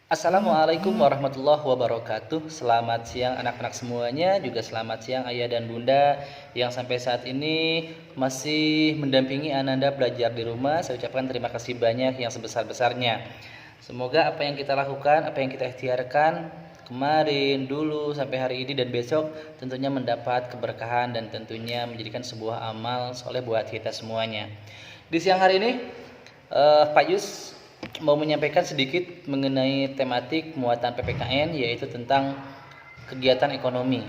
Assalamualaikum warahmatullahi wabarakatuh. Selamat siang anak-anak semuanya, juga selamat siang ayah dan bunda yang sampai saat ini masih mendampingi Ananda belajar di rumah. Saya ucapkan terima kasih banyak yang sebesar-besarnya. Semoga apa yang kita lakukan, apa yang kita ikhtiarkan kemarin, dulu, sampai hari ini dan besok tentunya mendapat keberkahan dan tentunya menjadikan sebuah amal soleh buat kita semuanya. Di siang hari ini Pak Yus mau menyampaikan sedikit mengenai tematik muatan PPKN, yaitu tentang kegiatan ekonomi.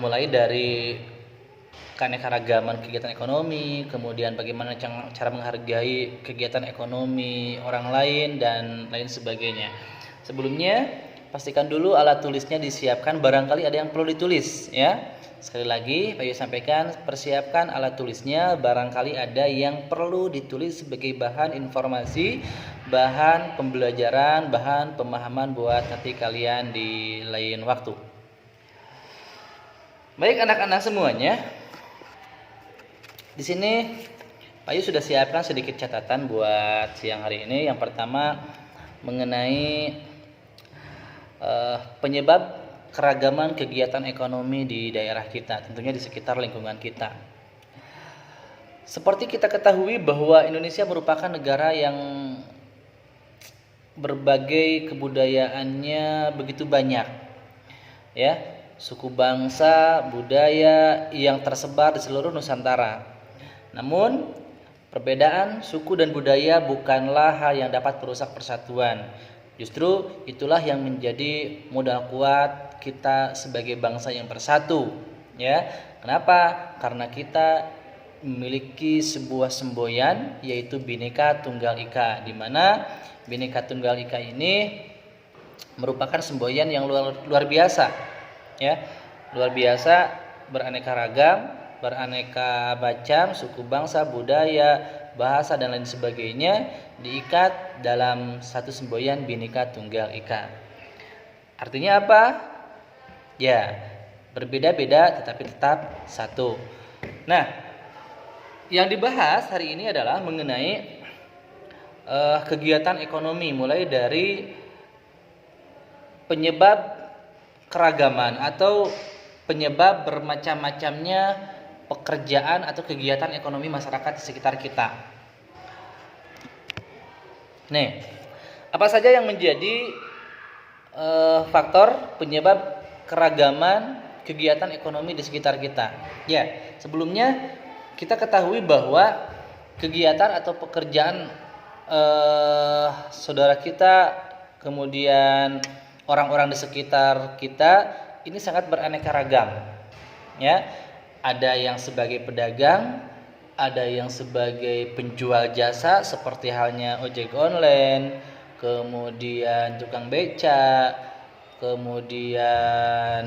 Mulai dari keanekaragaman kegiatan ekonomi, kemudian bagaimana cara menghargai kegiatan ekonomi orang lain dan lain sebagainya. Sebelumnya pastikan dulu alat tulisnya disiapkan, barangkali ada yang perlu ditulis ya. Sekali lagi Pak Yu sampaikan, persiapkan alat tulisnya, barangkali ada yang perlu ditulis sebagai bahan informasi, bahan pembelajaran, bahan pemahaman buat nanti kalian di lain waktu. Baik anak-anak semuanya, di sini Pak Yu sudah siapkan sedikit catatan buat siang hari ini. Yang pertama mengenai penyebab keragaman kegiatan ekonomi di daerah kita, tentunya di sekitar lingkungan kita. Seperti kita ketahui bahwa Indonesia merupakan negara yang berbagai kebudayaannya begitu banyak, ya, suku bangsa, budaya yang tersebar di seluruh Nusantara. Namun perbedaan suku dan budaya bukanlah hal yang dapat merusak persatuan. Justru itulah yang menjadi modal kuat kita sebagai bangsa yang bersatu, ya. Kenapa? Karena kita memiliki sebuah semboyan, yaitu Bhinneka Tunggal Ika, di mana Bhinneka Tunggal Ika ini merupakan semboyan yang luar biasa, ya. Luar biasa, beraneka ragam, beraneka macam suku bangsa, budaya, bahasa dan lain sebagainya diikat dalam satu semboyan Bhinneka Tunggal Ika. Artinya apa? Ya, berbeda-beda tetapi tetap satu. Nah, yang dibahas hari ini adalah mengenai kegiatan ekonomi, mulai dari penyebab keragaman atau penyebab bermacam-macamnya pekerjaan atau kegiatan ekonomi masyarakat di sekitar kita. Nih, apa saja yang menjadi faktor penyebab keragaman kegiatan ekonomi di sekitar kita? Ya, sebelumnya kita ketahui bahwa kegiatan atau pekerjaan saudara kita, kemudian orang-orang di sekitar kita ini sangat beraneka ragam, ya. Ada yang sebagai pedagang, ada yang sebagai penjual jasa seperti halnya ojek online, kemudian tukang beca, kemudian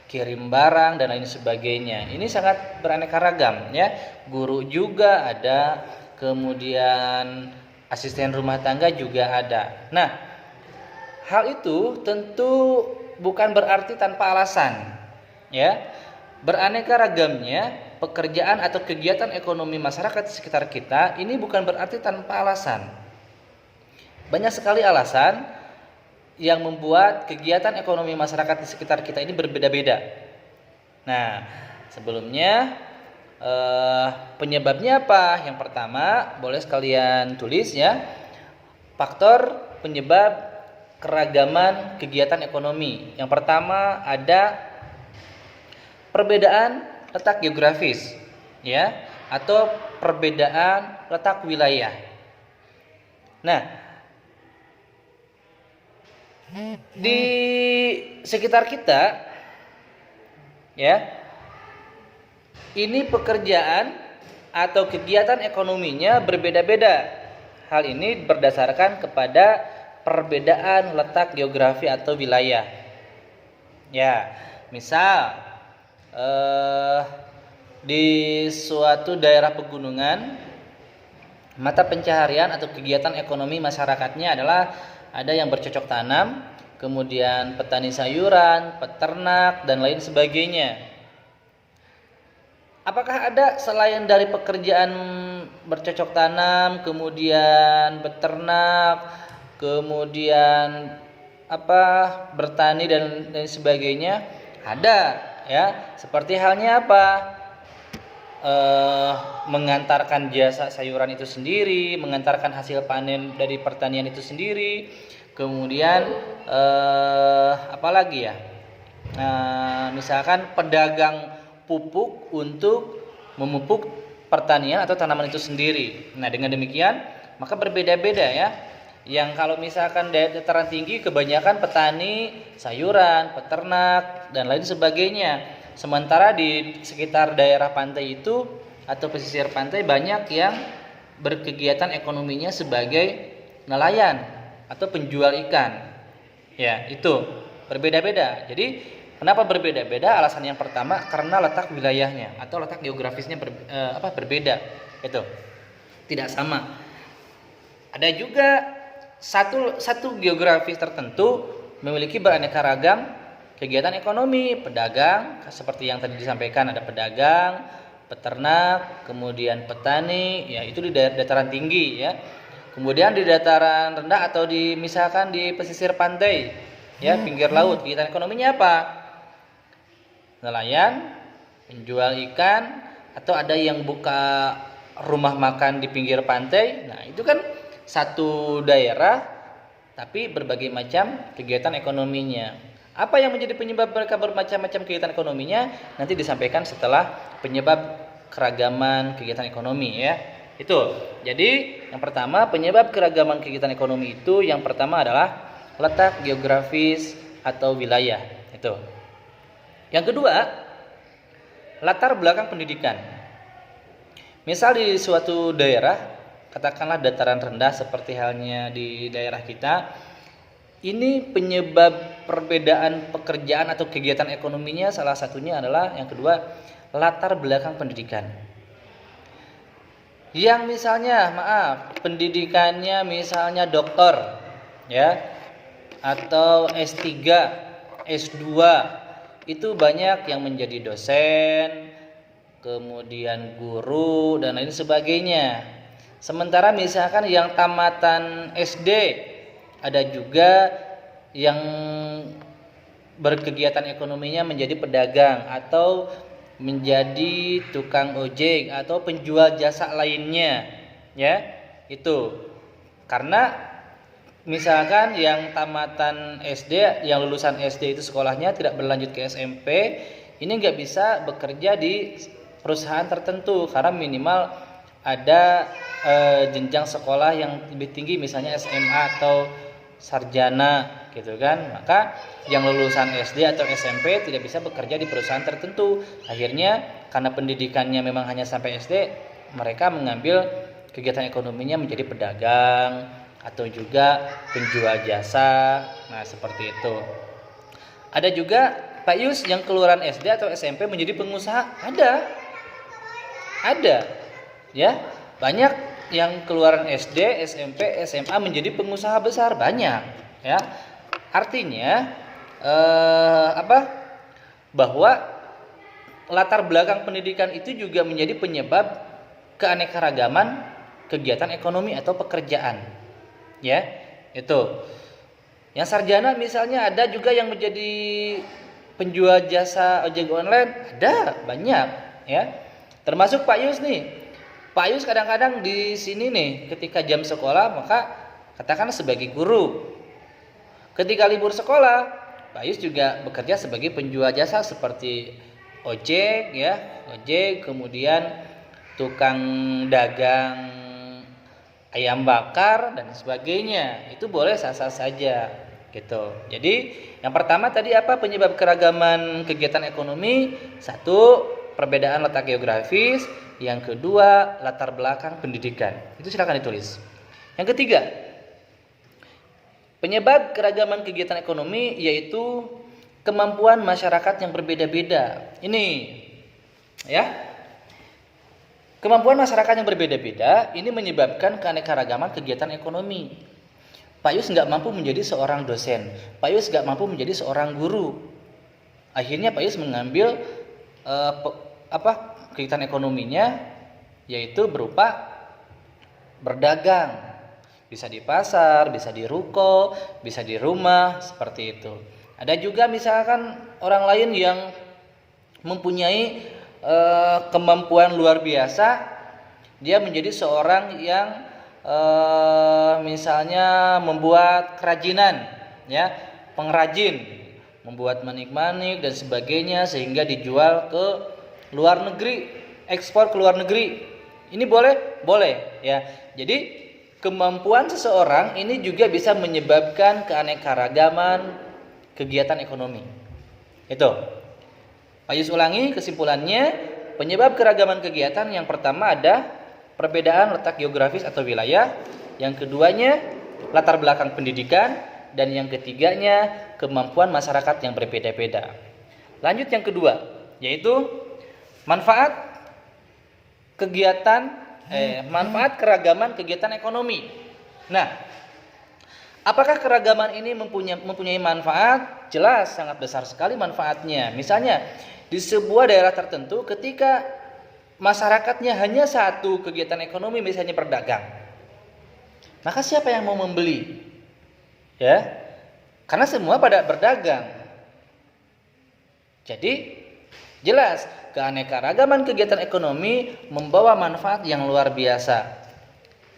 kirim barang dan lain sebagainya. Ini sangat beraneka ragam, ya. Guru juga ada, kemudian asisten rumah tangga juga ada. Nah, hal itu tentu bukan berarti tanpa alasan, ya. Beraneka ragamnya pekerjaan atau kegiatan ekonomi masyarakat di sekitar kita ini bukan berarti tanpa alasan. Banyak sekali alasan yang membuat kegiatan ekonomi masyarakat di sekitar kita ini berbeda-beda. Nah, sebelumnya penyebabnya apa? Yang pertama, boleh sekalian tulis ya. Faktor penyebab keragaman kegiatan ekonomi. Yang pertama ada perbedaan letak geografis, ya, atau perbedaan letak wilayah. Nah, di sekitar kita, ya, ini pekerjaan atau kegiatan ekonominya berbeda-beda. Hal ini berdasarkan kepada perbedaan letak geografi atau wilayah. Ya, misal di suatu daerah pegunungan, mata pencaharian atau kegiatan ekonomi masyarakatnya adalah ada yang bercocok tanam, kemudian petani sayuran, peternak dan lain sebagainya. Apakah ada selain dari pekerjaan bercocok tanam, kemudian beternak, kemudian bertani dan sebagainya, ada ya. Seperti halnya mengantarkan jasa sayuran itu sendiri, mengantarkan hasil panen dari pertanian itu sendiri. Kemudian apalagi ya? Misalkan pedagang pupuk untuk memupuk pertanian atau tanaman itu sendiri. Nah, dengan demikian maka berbeda-beda ya. Yang kalau misalkan dataran tinggi kebanyakan petani sayuran, peternak dan lain sebagainya. Sementara di sekitar daerah pantai itu atau pesisir pantai banyak yang berkegiatan ekonominya sebagai nelayan atau penjual ikan. Ya, itu berbeda-beda. Jadi kenapa berbeda-beda? Alasan yang pertama karena letak wilayahnya atau letak geografisnya berbeda. Itu tidak sama. Ada juga satu geografis tertentu memiliki beraneka ragam kegiatan ekonomi. Pedagang seperti yang tadi disampaikan, ada pedagang, peternak, kemudian petani, ya itu di dataran tinggi ya. Kemudian di dataran rendah atau misalkan di pesisir pantai, ya pinggir laut, kegiatan ekonominya apa? Nelayan, penjual ikan, atau ada yang buka rumah makan di pinggir pantai. Nah, itu kan satu daerah tapi berbagai macam kegiatan ekonominya. Apa yang menjadi penyebab mereka bermacam-macam kegiatan ekonominya nanti disampaikan setelah penyebab keragaman kegiatan ekonomi ya. Itu. Jadi yang pertama penyebab keragaman kegiatan ekonomi itu yang pertama adalah letak geografis atau wilayah. Itu. Yang kedua, latar belakang pendidikan. Misal di suatu daerah, katakanlah dataran rendah seperti halnya di daerah kita, ini penyebab perbedaan pekerjaan atau kegiatan ekonominya salah satunya adalah yang kedua latar belakang pendidikan. Yang misalnya pendidikannya misalnya dokter ya atau S3, S2 itu banyak yang menjadi dosen, kemudian guru dan lain sebagainya. Sementara misalkan yang tamatan SD ada juga yang berkegiatan ekonominya menjadi pedagang atau menjadi tukang ojek atau penjual jasa lainnya ya. Itu karena misalkan yang tamatan SD, yang lulusan SD itu sekolahnya tidak berlanjut ke SMP, ini nggak bisa bekerja di perusahaan tertentu karena minimal ada jenjang sekolah yang lebih tinggi, misalnya SMA atau sarjana gitu kan. Maka yang lulusan SD atau SMP tidak bisa bekerja di perusahaan tertentu. Akhirnya karena pendidikannya memang hanya sampai SD, mereka mengambil kegiatan ekonominya menjadi pedagang atau juga penjual jasa. Nah, seperti itu. Ada juga Pak Yus yang kelulusan SD atau SMP menjadi pengusaha, ada ya. Banyak yang keluaran SD, SMP, SMA menjadi pengusaha besar, banyak ya. Artinya bahwa latar belakang pendidikan itu juga menjadi penyebab keanekaragaman kegiatan ekonomi atau pekerjaan ya. Itu yang sarjana misalnya ada juga yang menjadi penjual jasa ojek online, ada banyak ya. Termasuk Pak Yus nih. Pak Yus kadang-kadang di sini nih ketika jam sekolah maka katakanlah sebagai guru. Ketika libur sekolah, Pak Yus juga bekerja sebagai penjual jasa seperti ojek ya, kemudian tukang dagang ayam bakar dan sebagainya. Itu boleh sah-sah saja gitu. Jadi yang pertama tadi apa penyebab keragaman kegiatan ekonomi? Satu, perbedaan letak geografis. Yang kedua, latar belakang pendidikan. Itu silakan ditulis. Yang ketiga, penyebab keragaman kegiatan ekonomi yaitu kemampuan masyarakat yang berbeda-beda. Ini ya. Kemampuan masyarakat yang berbeda-beda ini menyebabkan keanekaragaman kegiatan ekonomi. Pak Yus nggak mampu menjadi seorang dosen. Pak Yus nggak mampu menjadi seorang guru. Akhirnya Pak Yus mengambil kegiatan ekonominya yaitu berupa berdagang. Bisa di pasar, bisa di ruko, bisa di rumah, seperti itu. Ada juga misalkan orang lain yang mempunyai kemampuan luar biasa, dia menjadi seorang yang misalnya membuat kerajinan, ya, pengrajin, membuat manik-manik dan sebagainya sehingga dijual ke luar negeri, ekspor ke luar negeri. Ini boleh? Boleh, ya. Jadi kemampuan seseorang ini juga bisa menyebabkan keanekaragaman kegiatan ekonomi. Itu. Pak Yus ulangi kesimpulannya, penyebab keragaman kegiatan yang pertama ada perbedaan letak geografis atau wilayah, yang keduanya latar belakang pendidikan, dan yang ketiganya kemampuan masyarakat yang berbeda-beda. Lanjut yang kedua, yaitu manfaat keragaman kegiatan ekonomi. Nah, apakah keragaman ini mempunyai manfaat? Jelas, sangat besar sekali manfaatnya. Misalnya, di sebuah daerah tertentu ketika masyarakatnya hanya satu kegiatan ekonomi, misalnya berdagang, maka siapa yang mau membeli? Ya, karena semua pada berdagang. Jadi, jelas keanekaragaman kegiatan ekonomi membawa manfaat yang luar biasa.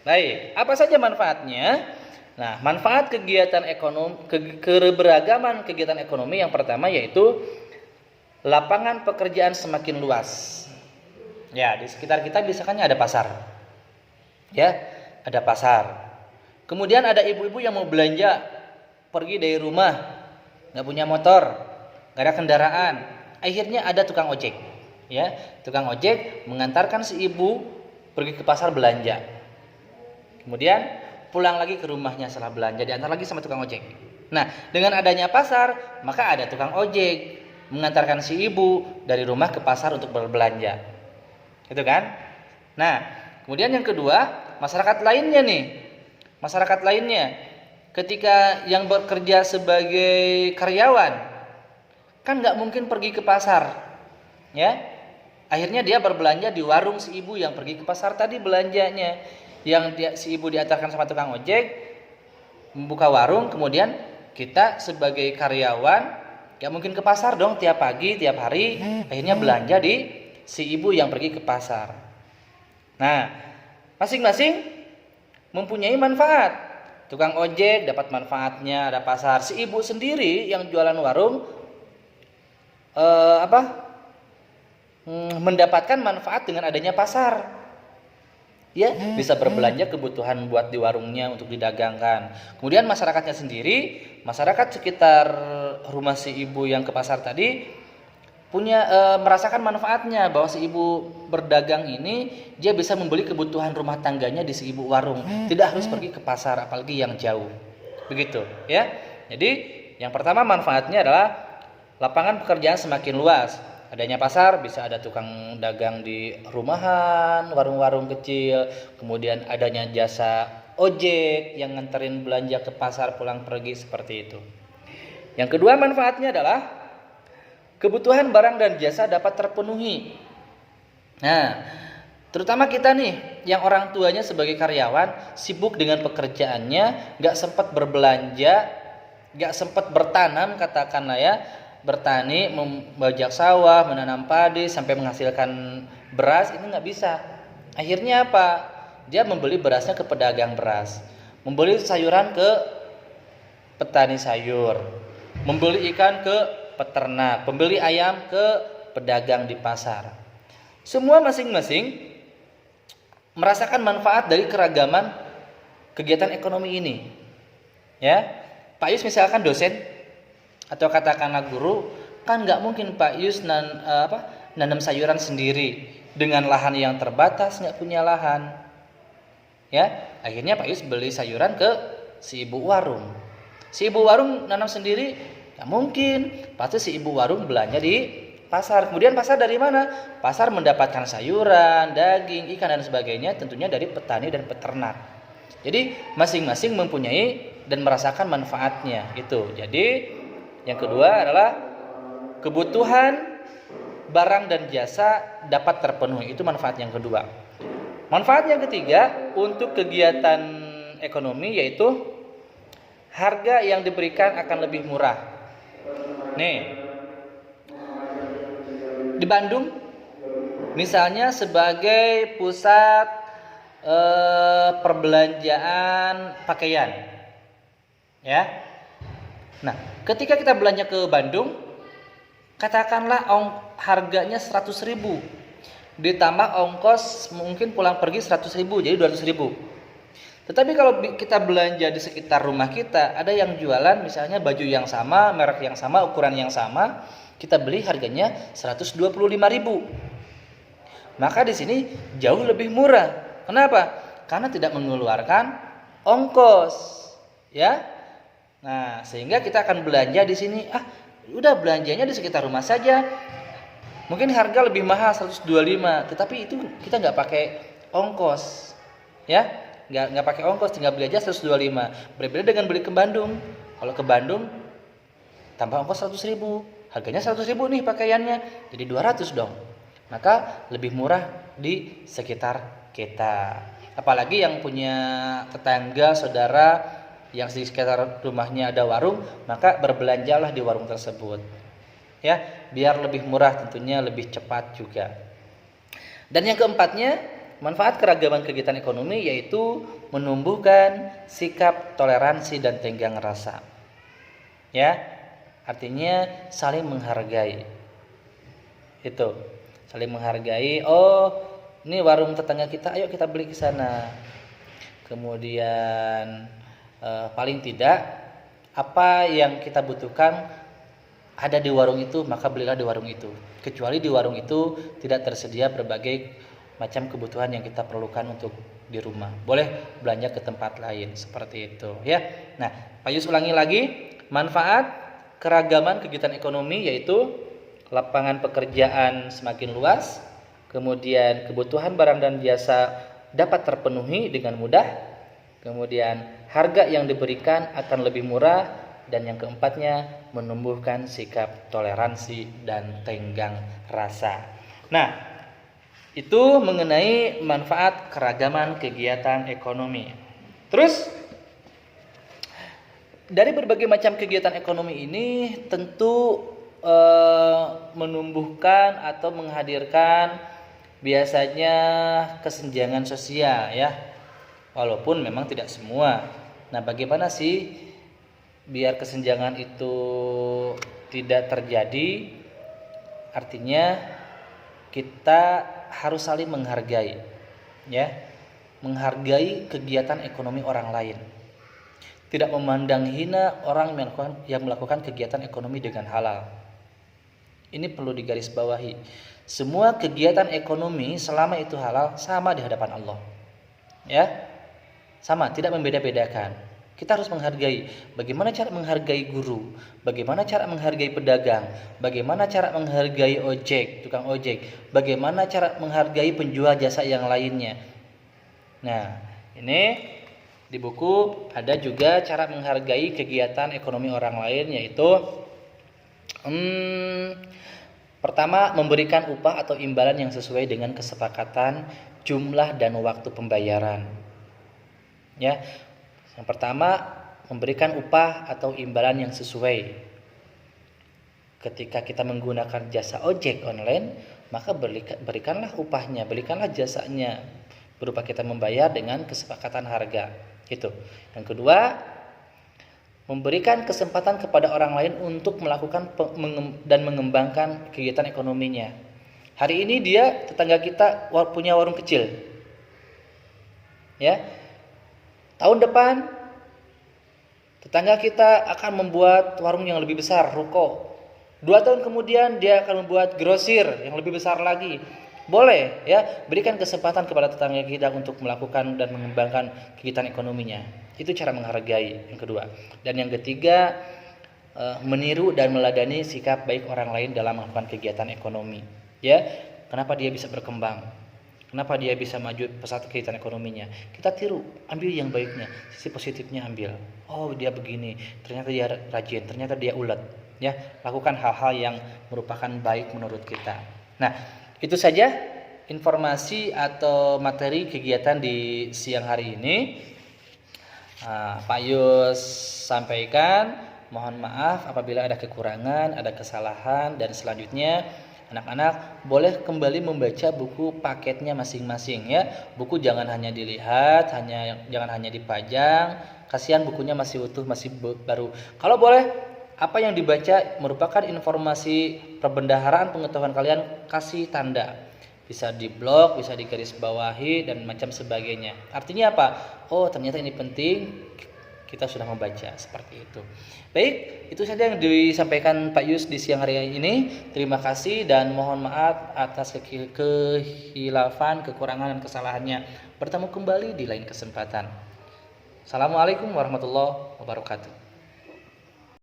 Baik, apa saja manfaatnya? Nah, manfaat kegiatan ekonomi, keberagaman kegiatan ekonomi yang pertama yaitu lapangan pekerjaan semakin luas. Ya, di sekitar kita misalkan ada pasar. Ya, ada pasar. Kemudian ada ibu-ibu yang mau belanja, pergi dari rumah, nggak punya motor, nggak ada kendaraan. Akhirnya ada tukang ojek. Ya, tukang ojek mengantarkan si ibu pergi ke pasar belanja. Kemudian pulang lagi ke rumahnya setelah belanja, diantar lagi sama tukang ojek. Nah, dengan adanya pasar, maka ada tukang ojek mengantarkan si ibu dari rumah ke pasar untuk berbelanja. Itu kan? Nah, kemudian yang kedua, masyarakat lainnya nih. Masyarakat lainnya ketika yang bekerja sebagai karyawan kan nggak mungkin pergi ke pasar. Ya. Akhirnya dia berbelanja di warung si ibu yang pergi ke pasar tadi belanjanya. Si ibu diantarkan sama tukang ojek membuka warung, kemudian kita sebagai karyawan gak mungkin ke pasar dong tiap pagi, tiap hari. Akhirnya belanja di si ibu yang pergi ke pasar. Nah, masing-masing mempunyai manfaat. Tukang ojek dapat manfaatnya, ada pasar. Si ibu sendiri yang jualan warung mendapatkan manfaat dengan adanya pasar. Ya, bisa berbelanja kebutuhan buat di warungnya untuk didagangkan. Kemudian masyarakatnya sendiri, masyarakat sekitar rumah si ibu yang ke pasar tadi punya merasakan manfaatnya bahwa si ibu berdagang ini dia bisa membeli kebutuhan rumah tangganya di si ibu warung, tidak harus pergi ke pasar apalagi yang jauh. Begitu, ya. Jadi, yang pertama manfaatnya adalah lapangan pekerjaan semakin luas. Adanya pasar, bisa ada tukang dagang di rumahan, warung-warung kecil. Kemudian adanya jasa ojek yang nganterin belanja ke pasar pulang pergi, seperti itu. Yang kedua manfaatnya adalah kebutuhan barang dan jasa dapat terpenuhi. Nah, terutama kita nih yang orang tuanya sebagai karyawan sibuk dengan pekerjaannya, gak sempat berbelanja, gak sempat bertanam, katakanlah ya, bertani, membajak sawah, menanam padi sampai menghasilkan beras, itu nggak bisa. Akhirnya apa? Dia membeli berasnya ke pedagang beras, membeli sayuran ke petani sayur, membeli ikan ke peternak, membeli ayam ke pedagang di pasar. Semua masing-masing merasakan manfaat dari keragaman kegiatan ekonomi ini. Ya, Pak Yus misalkan dosen atau katakanlah guru, kan nggak mungkin Pak Yus nanam sayuran sendiri dengan lahan yang terbatas, nggak punya lahan. Ya, akhirnya Pak Yus beli sayuran ke si ibu warung. Si ibu warung nanam sendiri nggak mungkin, pasti si ibu warung belanja di pasar. Kemudian pasar dari mana? Pasar mendapatkan sayuran, daging, ikan dan sebagainya, tentunya dari petani dan peternak. Jadi masing-masing mempunyai dan merasakan manfaatnya itu. Jadi yang kedua adalah kebutuhan barang dan jasa dapat terpenuhi. Itu manfaat yang kedua. Manfaat yang ketiga untuk kegiatan ekonomi yaitu harga yang diberikan akan lebih murah. Nih, di Bandung misalnya sebagai pusat perbelanjaan pakaian, ya. Nah, ketika kita belanja ke Bandung, katakanlah harganya 100.000, ditambah ongkos mungkin pulang pergi 100.000, jadi 200.000. Tetapi kalau kita belanja di sekitar rumah kita, ada yang jualan misalnya baju yang sama, merek yang sama, ukuran yang sama, kita beli harganya 125.000. Maka di sini jauh lebih murah. Kenapa? Karena tidak mengeluarkan ongkos, ya. Nah, sehingga kita akan belanja di sini, udah belanjanya di sekitar rumah saja. Mungkin harga lebih mahal 125, tetapi itu kita nggak pakai ongkos, ya. Nggak pakai ongkos, tinggal beli aja 125. Berbeda dengan beli ke Bandung. Kalau ke Bandung tambah ongkos 100.000, harganya 100.000 nih pakaiannya, jadi 200 dong. Maka lebih murah di sekitar kita. Apalagi yang punya tetangga, saudara yang di sekitar rumahnya ada warung, maka berbelanjalah di warung tersebut. Ya, biar lebih murah, tentunya lebih cepat juga. Dan yang keempatnya, manfaat keragaman kegiatan ekonomi yaitu menumbuhkan sikap toleransi dan tenggang rasa. Ya, artinya saling menghargai. Itu, saling menghargai. Oh, ini warung tetangga kita, ayo kita beli ke sana. Kemudian paling tidak apa yang kita butuhkan ada di warung itu, maka belilah di warung itu. Kecuali di warung itu tidak tersedia berbagai macam kebutuhan yang kita perlukan untuk di rumah. Boleh belanja ke tempat lain, seperti itu, ya. Nah, Pak Yus ulangi lagi, manfaat keragaman kegiatan ekonomi yaitu lapangan pekerjaan semakin luas, kemudian kebutuhan barang dan jasa dapat terpenuhi dengan mudah, kemudian harga yang diberikan akan lebih murah, dan yang keempatnya menumbuhkan sikap toleransi dan tenggang rasa. Nah, itu mengenai manfaat keragaman kegiatan ekonomi. Terus dari berbagai macam kegiatan ekonomi ini tentu menumbuhkan atau menghadirkan biasanya kesenjangan sosial, ya. Walaupun memang tidak semua. Nah, bagaimana sih biar kesenjangan itu tidak terjadi? Artinya kita harus saling menghargai, ya. Menghargai kegiatan ekonomi orang lain. Tidak memandang hina orang yang melakukan kegiatan ekonomi dengan halal. Ini perlu digarisbawahi. Semua kegiatan ekonomi selama itu halal sama di hadapan Allah. Ya. Sama, tidak membeda-bedakan. Kita harus menghargai. Bagaimana cara menghargai guru? Bagaimana cara menghargai pedagang? Bagaimana cara menghargai tukang ojek? Bagaimana cara menghargai penjual jasa yang lainnya? Nah, ini di buku ada juga cara menghargai kegiatan ekonomi orang lain, yaitu pertama, memberikan upah atau imbalan yang sesuai dengan kesepakatan jumlah dan waktu pembayaran. Ya. Yang pertama, memberikan upah atau imbalan yang sesuai. Ketika kita menggunakan jasa ojek online, maka berikanlah upahnya, berikanlah jasanya berupa kita membayar dengan kesepakatan harga. Itu. Yang kedua, memberikan kesempatan kepada orang lain untuk melakukan dan mengembangkan kegiatan ekonominya. Hari ini tetangga kita punya warung kecil. Ya. Tahun depan tetangga kita akan membuat warung yang lebih besar, ruko. 2 tahun kemudian dia akan membuat grosir yang lebih besar lagi. Boleh, ya, berikan kesempatan kepada tetangga kita untuk melakukan dan mengembangkan kegiatan ekonominya. Itu cara menghargai yang kedua. Dan yang ketiga, meniru dan meladani sikap baik orang lain dalam melakukan kegiatan ekonomi. Ya, kenapa dia bisa berkembang? Kenapa dia bisa maju pesat kegiatan ekonominya? Kita tiru, ambil yang baiknya, sisi positifnya ambil. Oh, dia begini, ternyata dia rajin, ternyata dia ulet. Ya, lakukan hal-hal yang merupakan baik menurut kita. Nah, itu saja informasi atau materi kegiatan di siang hari ini. Pak Yus sampaikan, mohon maaf apabila ada kekurangan, ada kesalahan, dan selanjutnya anak-anak boleh kembali membaca buku paketnya masing-masing ya. Buku jangan hanya dilihat, jangan hanya dipajang. Kasihan bukunya masih utuh, masih baru. Kalau boleh, apa yang dibaca merupakan informasi perbendaharaan pengetahuan kalian, kasih tanda. Bisa di blok, bisa di garis bawahi, dan macam sebagainya. Artinya apa? Oh, ternyata ini penting. Kita sudah membaca seperti itu. Baik, itu saja yang disampaikan Pak Yus di siang hari ini. Terima kasih dan mohon maaf atas kehilafan, kekurangan dan kesalahannya. Bertemu kembali di lain kesempatan. Assalamualaikum warahmatullahi wabarakatuh.